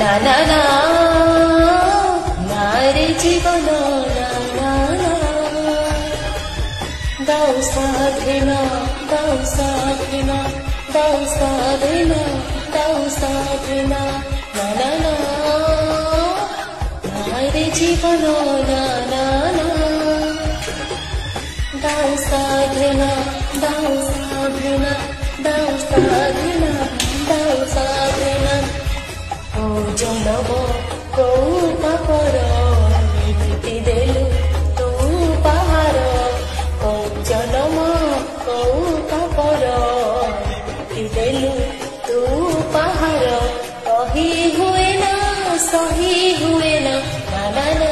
না না না না রে জীবন না না না দাও সাধনা দাও সাধনা দাও সাধনা দাও সাধনা না না না না রে জীবন না না না দাও সাধনা দাও সাধনা দাও সাধনা দাও সাধনা ও জনব কৌ পাপর এমিতি দেলু তু পাহাড় ও জনম কৌ পাপর এমিতি দেলু তু পাহাড় কহি হুয়ে না সহি হুয়ে না না না